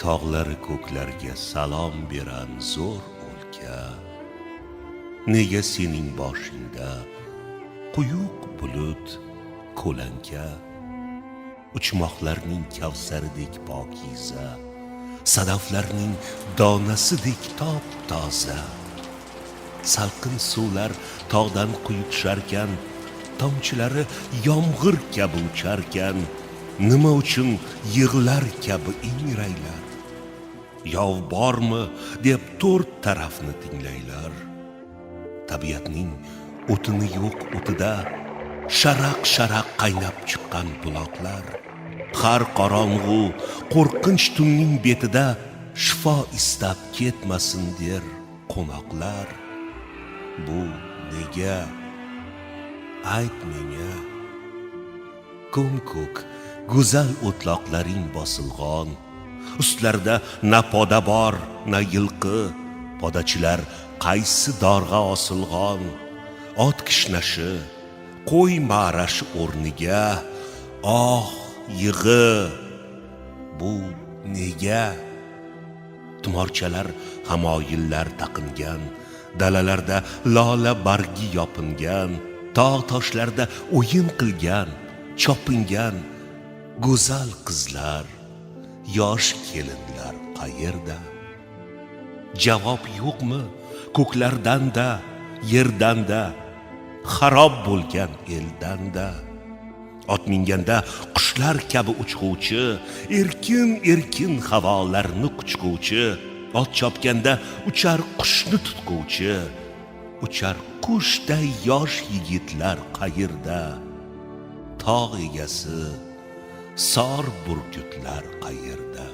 tog'lar ko'klarga salom beran zo'r o'lka. Nega sening boshingda quyuq bulut ko'lanka, uchmoqlarning kavsaridek pokiza, sadaflarning donasidek top-toza. Salqin suvlar tog'dan quyib tusharkan, tomchilari yomg'ir kabi ucharkan, nima uchun yig'lar kabi ingraylar? Yov bormi deb to'rt tarafni tinglaylar. Tabiatning o'tini yo'q o'tida sharaq-sharaq qaynab chiqqan buloqlar, har qorong'u qo'rqinch tunning betida shifo istab ketmasin der qo'noqlar. Bu nega? Ayt menga. Ko'm-ko'k go'zal o'tloqlaring bosilg'on, ustlarida na poda bor, na yilqi. Podachilar qaysi dorg'a osilg'on, ot kishnashi, qo'y ma'rashi o'rniga yig'i. Bu nega? Tumorchalar hamoyillar taqingan, dalalarda lola bargi yopingan, tog' toshlarda o'yin qilgan, chopingan go'zal qizlar, yosh kelinlar qayerda? Javob yo'qmi ko'klardan-da, yerdan-da, xarob bo'lgan eldan-da? Ot minganda qushlar kabi uchquvchi, erkin havolarni quchquvchi, ot chopganda uchar qushni tutquvchi, uchar qushday yosh yigitlar qayerda? Tog' egasi sor burgutlar qayerda?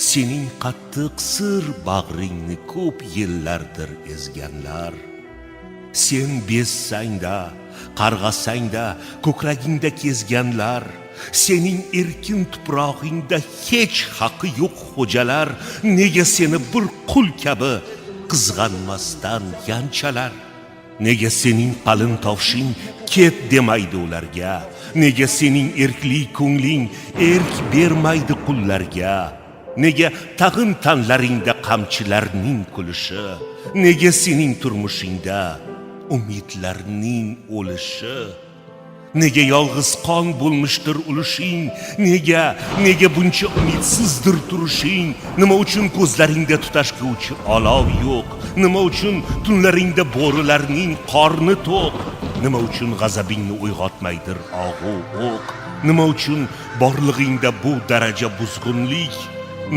Sening qattiq sir bag'ringni ko'p yillardir ezganlar, sen bezsang-da, qarg'asang-da ko'kragingda kezganlar, sening erkin tuprog'ingda hech haqqi yo'q xo'jalar, nega seni bir qul kabi qizg'anmasdan yanchalar? Nega sening qalin toshing ket demaydi ularga? Nega sening erkli ko'ngling erk bermaydi qullarga? Nega tag'in tanlaringda qamchilarning kulishi? Nega sening turmushingda umidlarning o'lishi? Nega yolg'iz qon bo'lmishdir ulushing? Nega buncha umidsizdir turishing? Nima uchun ko'zlaringda tutashguvchi olov yo'q? Nima uchun tunlaringda bo'rilarning qorni to'q? Nima uchun g'azabingni uyg'otmaydir og'u o'q? Nima uchun borlig'ingda bu daraja buzg'unlik?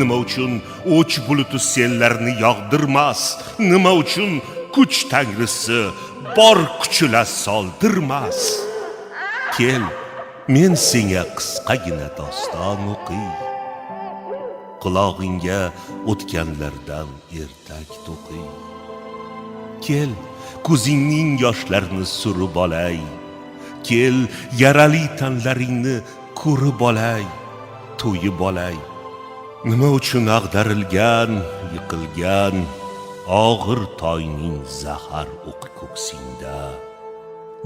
Nima uchun o'ch buluti sellarni yog'dirmas? Nima uchun kuch tangrisi bor kuchila soldirmas? Kel, men senga qisqagina doston o'qiy, qulog'ingga o'tganlardan ertak to'qiy. Kel, ko'zingning yoshlarini surib olay, kel, yarali tanlaringni ko'rib olay, to'yib olay. Nima uchun ag'darilgan, yiqilgan og'ir toyning zahar o'qi ko'ksingda?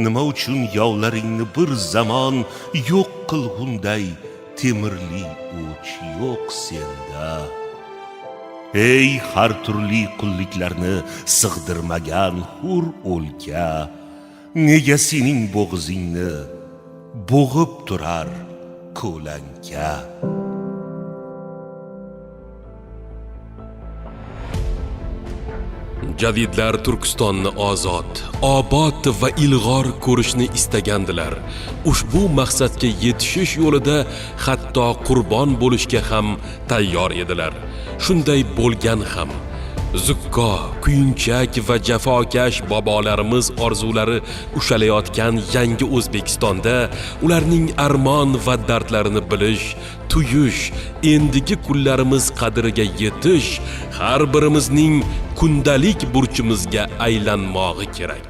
Nima uchun yovlaringni bir zamon yo'q qilgunday temirli o'ch yo'q senda? Ey har turli qulliklarni sig'dirmagan hur o'lka, nega sening bo'g'zingni bo'g'ib turar ko'lanka? Jadidlar Turkistonni ozod, obod va ilg'or ko'rishni istagandilar. Ushbu maqsadga yetishish yo'lida hatto qurbon bo'lishga ham tayyor edilar. Shunday bo'lgan ham. Zukko, kuyunchak va jafokash bobolarimiz orzulari ushalayotgan yangi O'zbekistonda ularning armon va dardlarini bilish, tuyish, endigi kunlarimiz qadriga yetish har birimizning kundalik burchimizga aylanmog'i kerak.